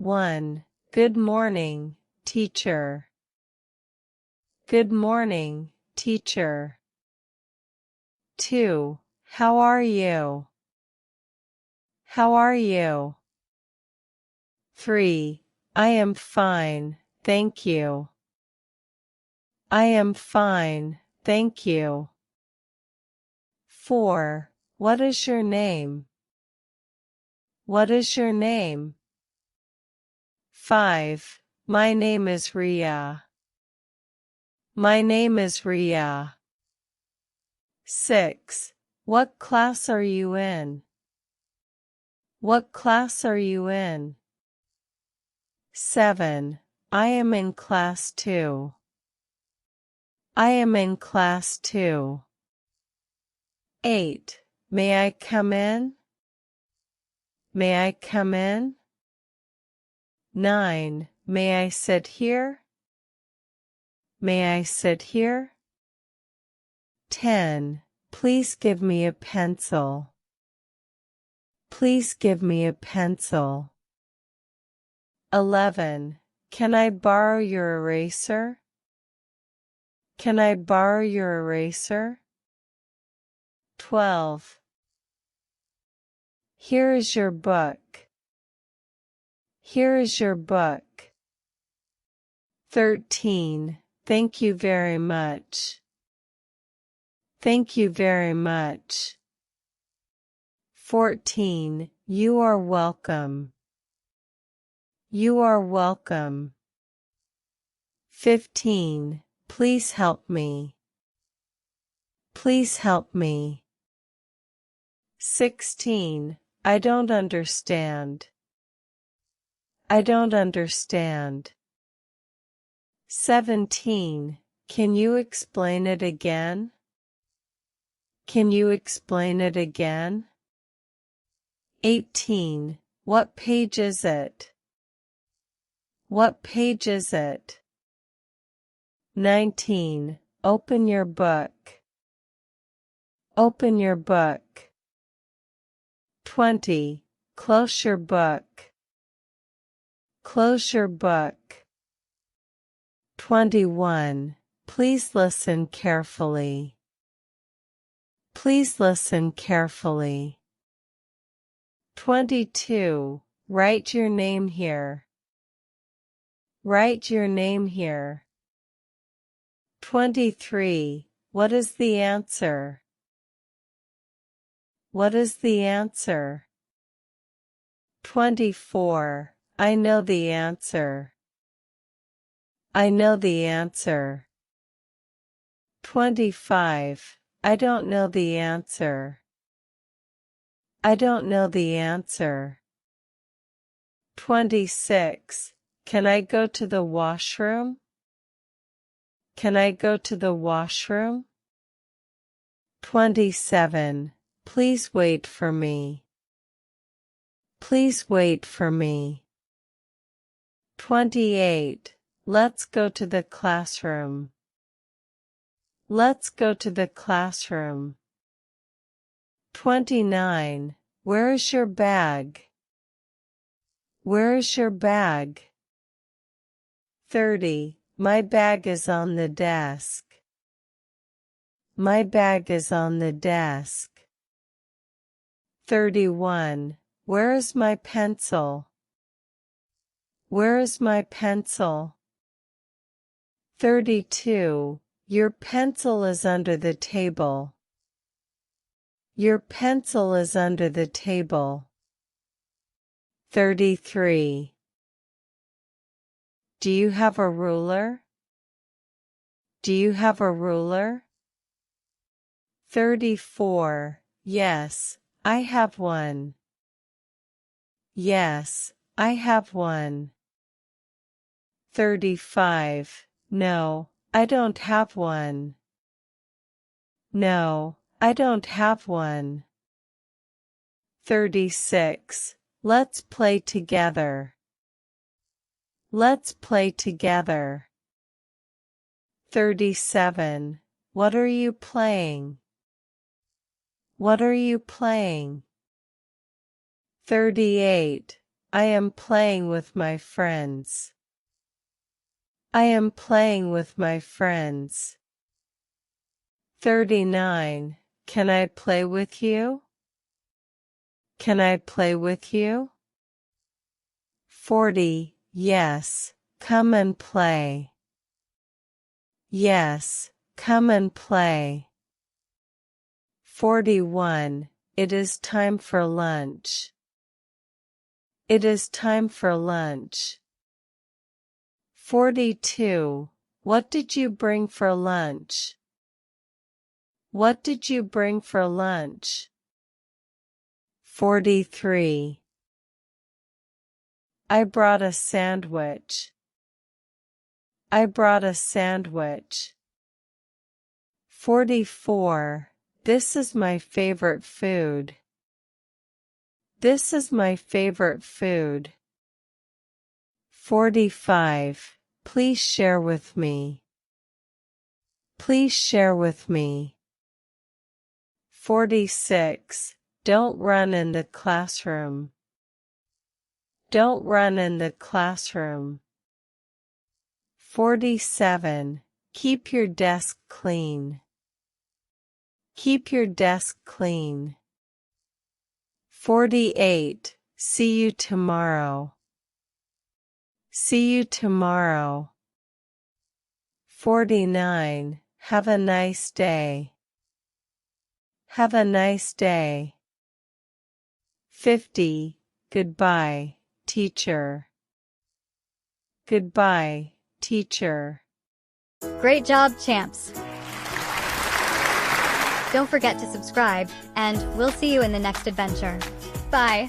1. Good morning, teacher. Good morning, teacher. 2. How are you? How are you? 3. I am fine, thank you. I am fine, thank you. 4. What is your name? What is your name? 5. My name is Ria. My name is Ria. 6. What class are you in? What class are you in? 7. I am in class 2. I am in class 2. 8. May I come in? May I come in? 9. May I sit here? May I sit here? 10. Please give me a pencil. Please give me a pencil. 11. Can I borrow your eraser? Can I borrow your eraser? 12. Here is your book. Here is your book. 13. Thank you very much. Thank you very much. 14. You are welcome. You are welcome. 15. Please help me. Please help me. 16. I don't understand. I don't understand. 17. Can you explain it again? Can you explain it again? 18. What page is it? What page is it? 19. Open your book. Open your book. 20. Close your book. Close your book. 21. Please listen carefully. Please listen carefully. 22. Write your name here. Write your name here. 23. What is the answer? What is the answer? 24. I know the answer. I know the answer. 25. I don't know the answer. I don't know the answer. 26. Can I go to the washroom? Can I go to the washroom? 27. Please wait for me. Please wait for me. 28. Let's go to the classroom. Let's go to the classroom. 29. Where is your bag? Where is your bag? 30. My bag is on the desk. My bag is on the desk. 31. Where is my pencil? Where is my pencil? 32. Your pencil is under the table. Your pencil is under the table. 33. Do you have a ruler? Do you have a ruler? 34. Yes, I have one. Yes, I have one. 35. No, I don't have one. No, I don't have one. 36. Let's play together. Let's play together. 37. What are you playing? What are you playing? 38. I am playing with my friends. I am playing with my friends. 39. Can I play with you? Can I play with you? 40. Yes, come and play. Yes, come and play. 41. It is time for lunch. It is time for lunch. 42. What did you bring for lunch? What did you bring for lunch? 43. I brought a sandwich. I brought a sandwich. 44. This is my favorite food. This is my favorite food. 45. Please share with me. Please share with me. 46. Don't run in the classroom. Don't run in the classroom. 47. Keep your desk clean. Keep your desk clean. 48. See you tomorrow. See you tomorrow. 49. Have a nice day. Have a nice day. 50. Goodbye, teacher. Goodbye, teacher. Great job, champs! Don't forget to subscribe, and we'll see you in the next adventure. Bye!